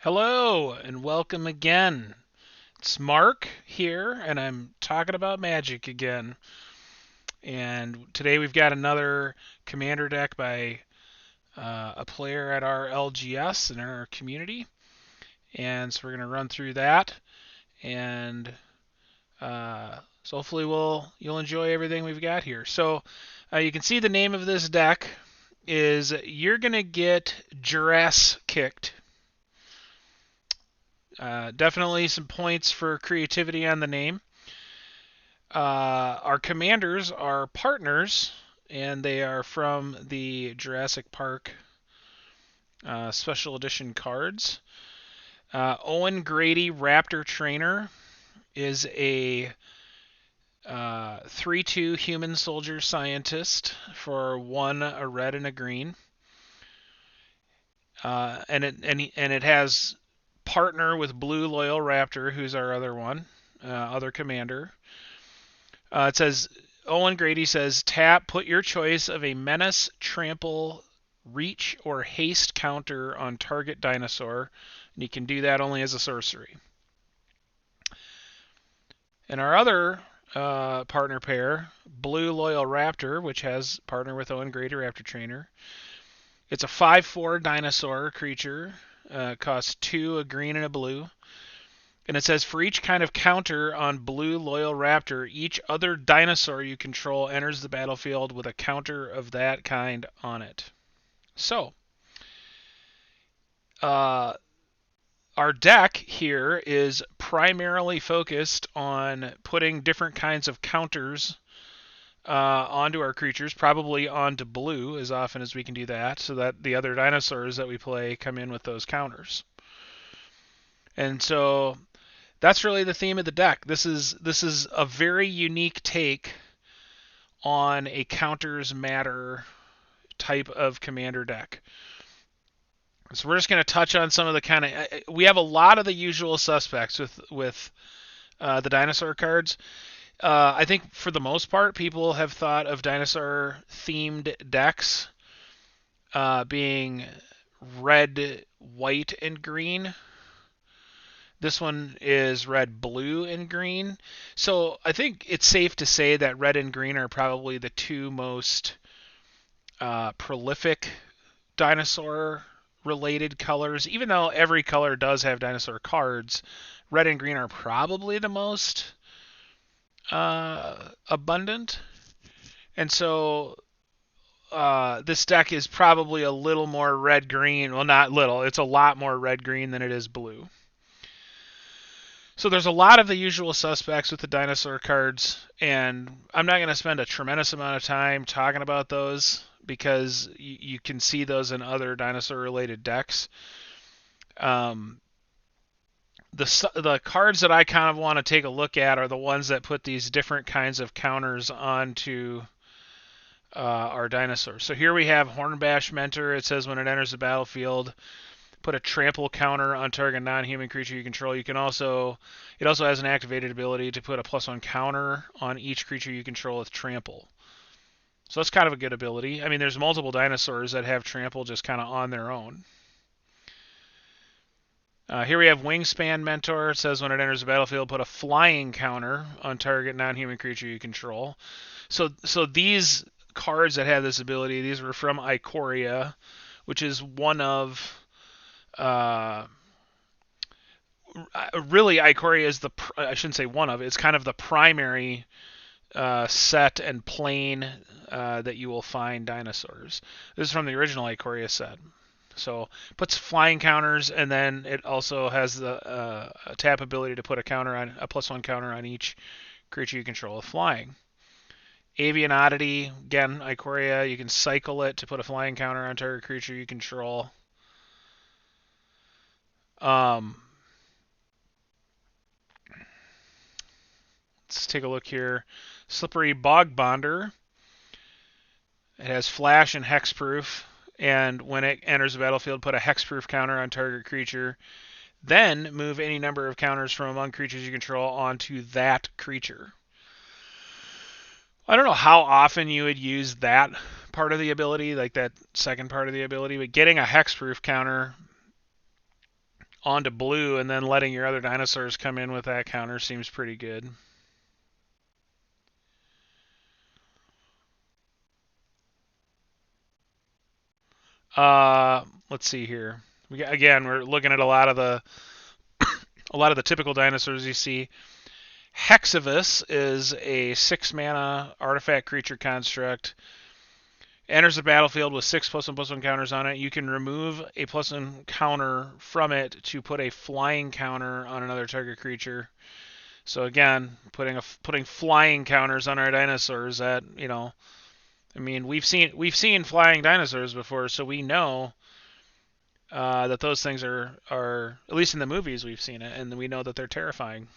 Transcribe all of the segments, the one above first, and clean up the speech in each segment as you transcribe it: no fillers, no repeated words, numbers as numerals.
Hello and welcome again. It's Mark here, and I'm talking about Magic again. And today we've got another commander deck by a player at our LGS in our community. And so we're going to run through that, and so hopefully you'll enjoy everything we've got here. So you can see the name of this deck is You're Gonna Get Jurass Kicked. Definitely some points for creativity on the name. Our commanders are partners, and they are from the Jurassic Park Special Edition cards. Owen Grady Raptor Trainer is a 3/2 human soldier scientist for one, a red and a green. And it has partner with Blue Loyal Raptor, who's our other one, other commander. It says Owen Grady says tap, put your choice of a menace, trample, reach, or haste counter on target dinosaur, and you can do that only as a sorcery. And our other partner pair, Blue Loyal Raptor, which has partner with Owen Grady Raptor Trainer. It's a 5/4 dinosaur creature. Costs 2, a green and a blue. And it says for each kind of counter on Blue Loyal Raptor, each other dinosaur you control enters the battlefield with a counter of that kind on it. So, uh, our deck here is primarily focused on putting different kinds of counters onto our creatures, probably onto blue as often as we can do that, so that the other dinosaurs that we play come in with those counters. And so that's really the theme of the deck. This is a very unique take on a counters matter type of commander deck. So we're just going to touch on some of the kind of we have a lot of the usual suspects with the dinosaur cards. I think for the most part, people have thought of dinosaur themed decks being red, white, and green. This one is red, blue, and green. So I think it's safe to say that red and green are probably the two most prolific dinosaur related colors. Even though every color does have dinosaur cards, red and green are probably the most abundant. And so this deck is probably a little more red green. Well, not little, it's a lot more red green than it is blue. So there's a lot of the usual suspects with the dinosaur cards, and I'm not going to spend a tremendous amount of time talking about those because you can see those in other dinosaur-related decks. The cards that I kind of want to take a look at are the ones that put these different kinds of counters onto our dinosaurs. So here we have Hornbash Mentor. It says when it enters the battlefield, put a trample counter on target non-human creature you control. It also has an activated ability to put a +1 counter on each creature you control with trample. So that's kind of a good ability. I mean, there's multiple dinosaurs that have trample just kind of on their own. Here we have Wingspan Mentor. It says when it enters the battlefield, put a flying counter on target non-human creature you control. So these cards that have this ability, these were from Ikoria, which is one of really Ikoria is I shouldn't say one of, it's kind of the primary set and plane that you will find dinosaurs. This is from the original Ikoria set. So puts flying counters, and then it also has the tap ability to put a +1 counter on each creature you control with flying. Avian Oddity, again, Ikoria, you can cycle it to put a flying counter on target creature you control. Let's take a look here. Slippery Bog Bonder. It has flash and hexproof, and when it enters the battlefield, put a hexproof counter on target creature. Then move any number of counters from among creatures you control onto that creature. I don't know how often you would use that part of the ability, like that second part of the ability, but getting a hexproof counter onto blue and then letting your other dinosaurs come in with that counter seems pretty good. Let's see here. Again, we're looking at a lot of the typical dinosaurs you see. Hexavus is a 6 mana artifact creature construct. Enters the battlefield with 6+1/+1 counters on it. You can remove a +1 counter from it to put a flying counter on another target creature. So again, putting flying counters on our dinosaurs. That, I mean, we've seen flying dinosaurs before, so we know that those things are, at least in the movies we've seen it, and we know that they're terrifying.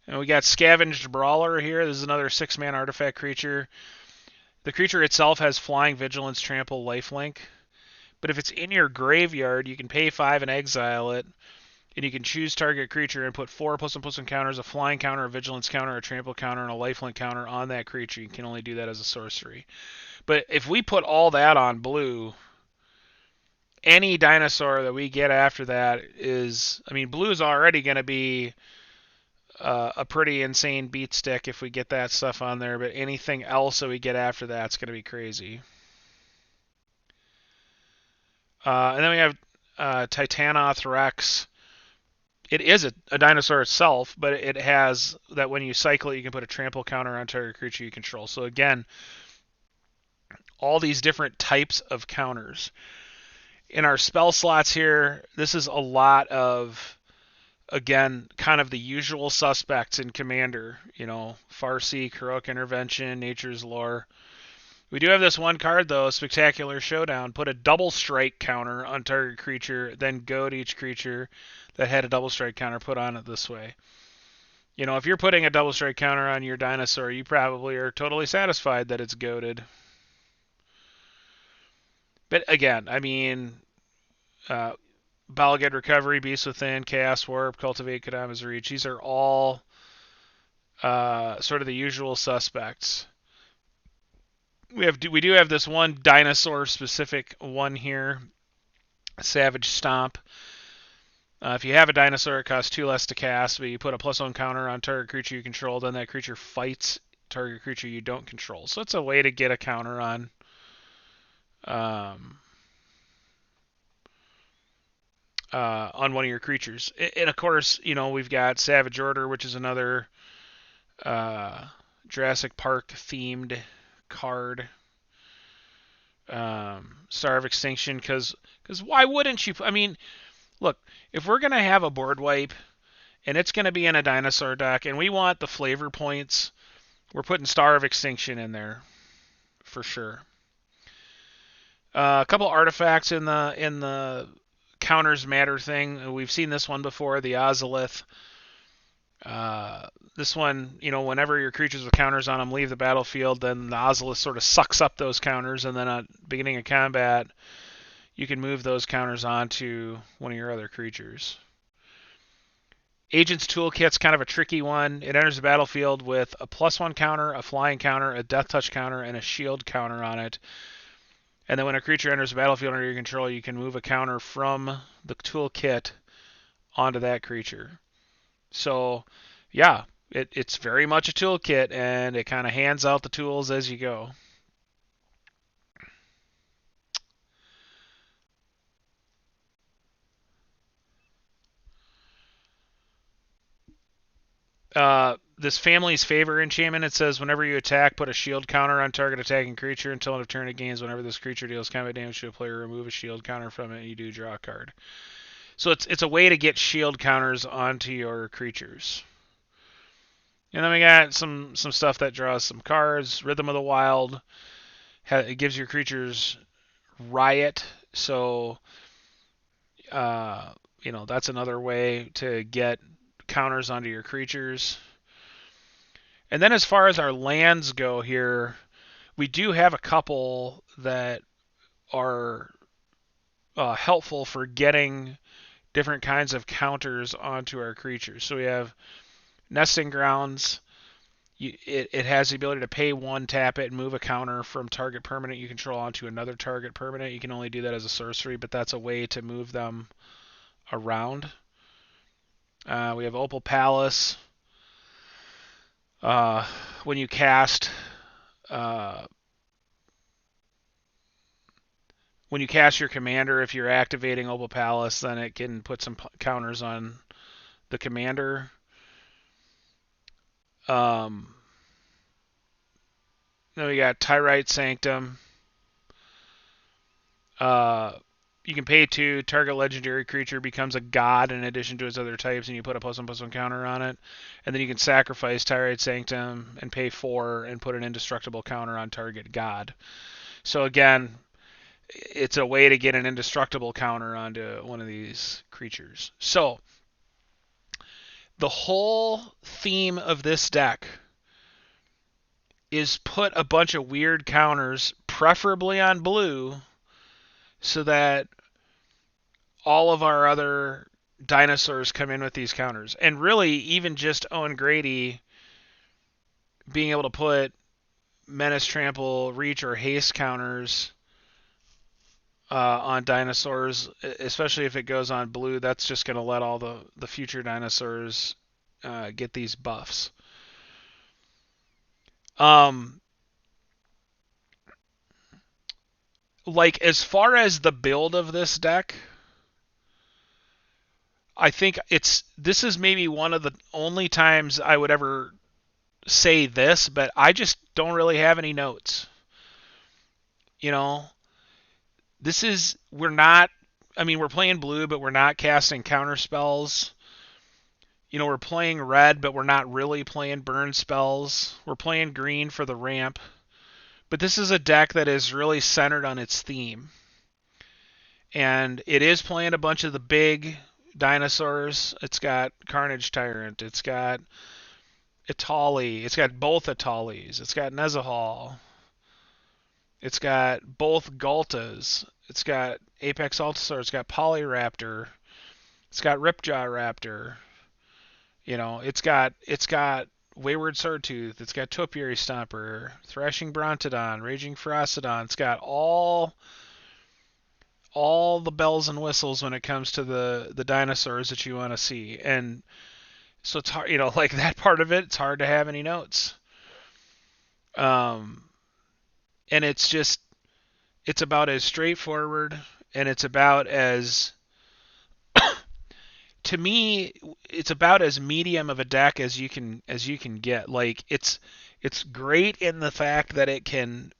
And we got Scavenged Brawler here. This is another 6-man artifact creature. The creature itself has Flying, Vigilance, Trample, Lifelink. But if it's in your graveyard, you can pay 5 and exile it. And you can choose target creature and put 4+1/+1 counters, a Flying counter, a Vigilance counter, a Trample counter, and a Lifelink counter on that creature. You can only do that as a sorcery. But if we put all that on blue, any dinosaur that we get after that is, I mean, blue is already going to be a pretty insane beat stick if we get that stuff on there, but anything else that we get after that's going to be crazy. And then we have Titanoth Rex. It is a dinosaur itself, but it has that when you cycle it, you can put a trample counter on target creature you control. So again, all these different types of counters. In our spell slots here, this is a lot of, again, kind of the usual suspects in Commander. Farseek, Heroic Intervention, Nature's Lore. We do have this one card, though, Spectacular Showdown. Put a double strike counter on target creature, then goad each creature that had a double strike counter put on it this way. If you're putting a double strike counter on your dinosaur, you probably are totally satisfied that it's goaded. But again, I mean, Balagad Recovery, Beast Within, Chaos Warp, Cultivate Kadama's Reach. These are all sort of the usual suspects. We do have this one dinosaur specific one here, Savage Stomp. If you have a dinosaur, it costs 2 less to cast, but you put a +1 counter on target creature you control, then that creature fights target creature you don't control. So it's a way to get a counter on one of your creatures. And of course, we've got Savage Order, which is another Jurassic Park themed card. Star of Extinction, because why wouldn't you? I mean, look, if we're going to have a board wipe and it's going to be in a dinosaur deck and we want the flavor points, we're putting Star of Extinction in there for sure. A couple artifacts in the counters matter thing. We've seen this one before, the Ozolith. This one, whenever your creatures with counters on them leave the battlefield, then the Ozolith sort of sucks up those counters, and then at beginning of combat, you can move those counters onto one of your other creatures. Agent's Toolkit's kind of a tricky one. It enters the battlefield with a +1 counter, a flying counter, a death touch counter, and a shield counter on it. And then when a creature enters the battlefield under your control, you can move a counter from the toolkit onto that creature. So, yeah, it's very much a toolkit, and it kind of hands out the tools as you go. This Family's Favor enchantment, it says whenever you attack, put a shield counter on target attacking creature until end of turn it gains. Whenever this creature deals combat damage to a player, remove a shield counter from it, and you do draw a card. So it's a way to get shield counters onto your creatures. And then we got some stuff that draws some cards. Rhythm of the Wild. It gives your creatures Riot. So, that's another way to get counters onto your creatures. And then as far as our lands go here, we do have a couple that are helpful for getting different kinds of counters onto our creatures. So we have Nesting Grounds. It has the ability to pay one, tap it, and move a counter from target permanent you control onto another target permanent. You can only do that as a sorcery, but that's a way to move them around. We have Opal Palace. When you cast uh, when you cast your commander, if you're activating Opal Palace, then it can put some counters on the commander. Then we got Tyrite Sanctum. You can pay 2, target legendary creature becomes a god in addition to its other types, and you put a +1/+1 counter on it. And then you can sacrifice Tyrite Sanctum and pay 4 and put an indestructible counter on target god. So again, it's a way to get an indestructible counter onto one of these creatures. So the whole theme of this deck is put a bunch of weird counters, preferably on blue, so that all of our other dinosaurs come in with these counters. And really, even just Owen Grady being able to put Menace, Trample, Reach, or Haste counters on dinosaurs, especially if it goes on blue, that's just going to let all the future dinosaurs get these buffs. Like, as far as the build of this deck, I think this is maybe one of the only times I would ever say this, but I just don't really have any notes. You know, we're playing blue, but we're not casting counter spells. We're playing red, but we're not really playing burn spells. We're playing green for the ramp. But this is a deck that is really centered on its theme. And it is playing a bunch of the big dinosaurs. It's got Carnage Tyrant. It's got Itali. It's got both Italis. It's got Nezahal. It's got both Galtas. It's got Apex Altasaur. It's got Polyraptor. It's got Ripjaw Raptor. It's got Wayward Swordtooth. It's got Topiary Stomper, Thrashing Brontodon, Raging Ferocidon. It's got all the bells and whistles when it comes to the dinosaurs that you want to see. And so it's hard, like that part of it, it's hard to have any notes. And it's about as straightforward, and it's about as, to me, it's about as medium of a deck as you can get. Like, it's great in the fact that it can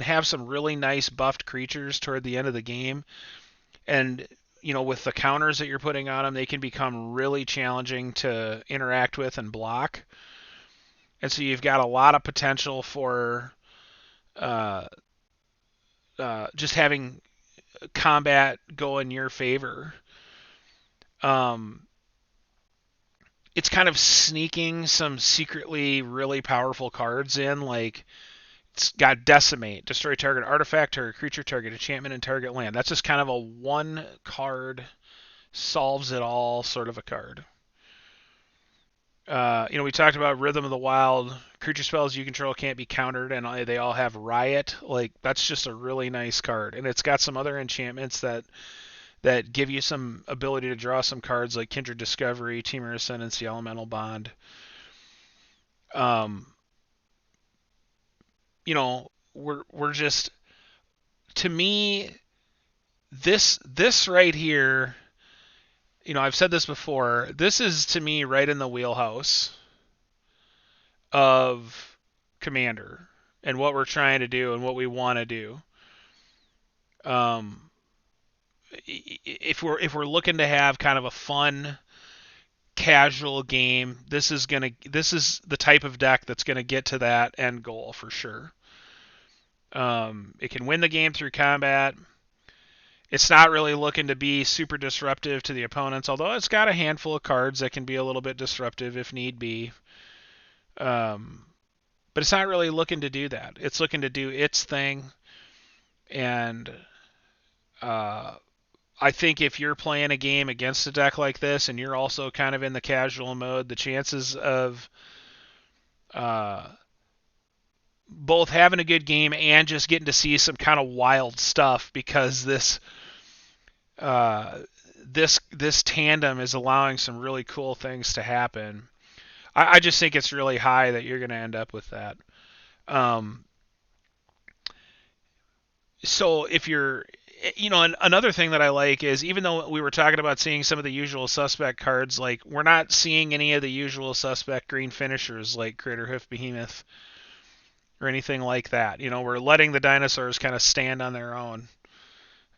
have some really nice buffed creatures toward the end of the game, and with the counters that you're putting on them, they can become really challenging to interact with and block. And so you've got a lot of potential for just having combat go in your favor. It's kind of sneaking some secretly really powerful cards in, like it's got Decimate, destroy target artifact, target creature, target enchantment, and target land. That's just kind of a one card, solves it all sort of a card. We talked about Rhythm of the Wild. Creature spells you control can't be countered, and they all have Riot. Like, that's just a really nice card. And it's got some other enchantments that give you some ability to draw some cards like Kindred Discovery, Temur Ascendancy, Elemental Bond. We're just, to me, this right here, I've said this before, this is to me right in the wheelhouse of Commander and what we're trying to do and what we want to do. If we're looking to have kind of a fun, casual game, this is the type of deck that's gonna get to that end goal for sure. It can win the game through combat. It's not really looking to be super disruptive to the opponents, although it's got a handful of cards that can be a little bit disruptive if need be. But it's not really looking to do that. It's looking to do its thing. And I think if you're playing a game against a deck like this and you're also kind of in the casual mode, the chances of uh, both having a good game and just getting to see some kind of wild stuff, because uh, this tandem is allowing some really cool things to happen. I just think it's really high that you're going to end up with that. Um, so if you're, another thing that I like is, even though we were talking about seeing some of the usual suspect cards, like we're not seeing any of the usual suspect green finishers like Craterhoof Behemoth or anything like that. We're letting the dinosaurs kind of stand on their own,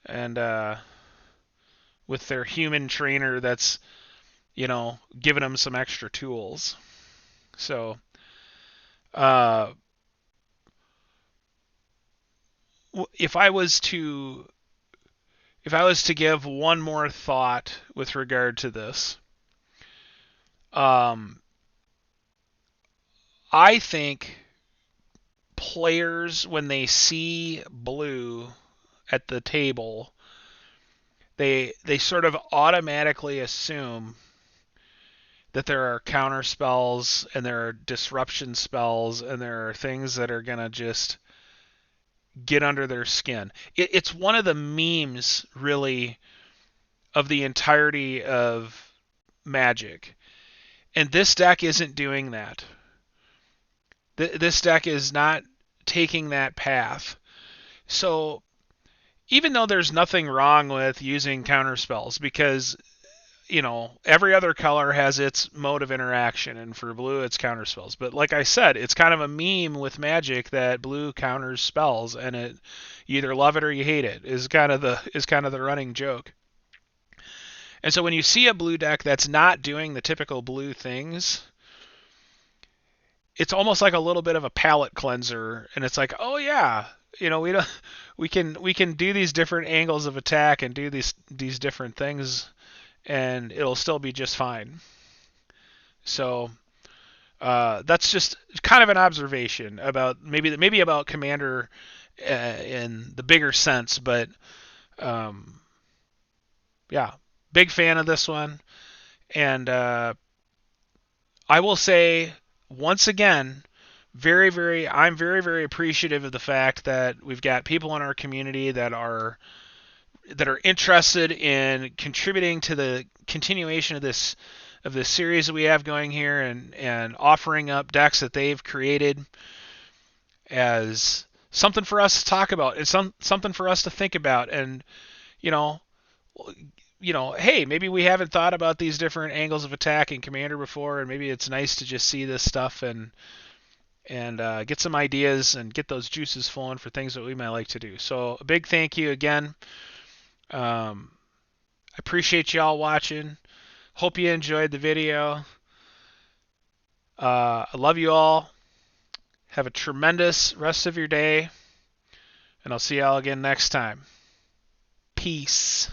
and with their human trainer that's giving them some extra tools. So uh, if I was to give one more thought with regard to this, um, I think players, when they see blue at the table, they sort of automatically assume that there are counter spells and there are disruption spells and there are things that are gonna just get under their skin. It's one of the memes, really, of the entirety of Magic, and this deck isn't doing that. This deck is not taking that path. So even though there's nothing wrong with using counter spells, because every other color has its mode of interaction, and for blue it's counter spells. But like I said, it's kind of a meme with Magic that blue counters spells, and you either love it or you hate it, is kind of the running joke. And so when you see a blue deck that's not doing the typical blue things, it's almost like a little bit of a palate cleanser, and it's like, oh yeah, we can do these different angles of attack and do these different things, and it'll still be just fine. So that's just kind of an observation about maybe about Commander in the bigger sense, but um, yeah, big fan of this one, and I will say once again, I'm very, very appreciative of the fact that we've got people in our community that are interested in contributing to the continuation of this series that we have going here, and offering up decks that they've created as something for us to talk about. It's something for us to think about, and you know, hey, maybe we haven't thought about these different angles of attack in Commander before, and maybe it's nice to just see this stuff and get some ideas and get those juices flowing for things that we might like to do. So a big thank you again. I appreciate y'all watching. Hope you enjoyed the video. I love you all. Have a tremendous rest of your day, and I'll see y'all again next time. Peace.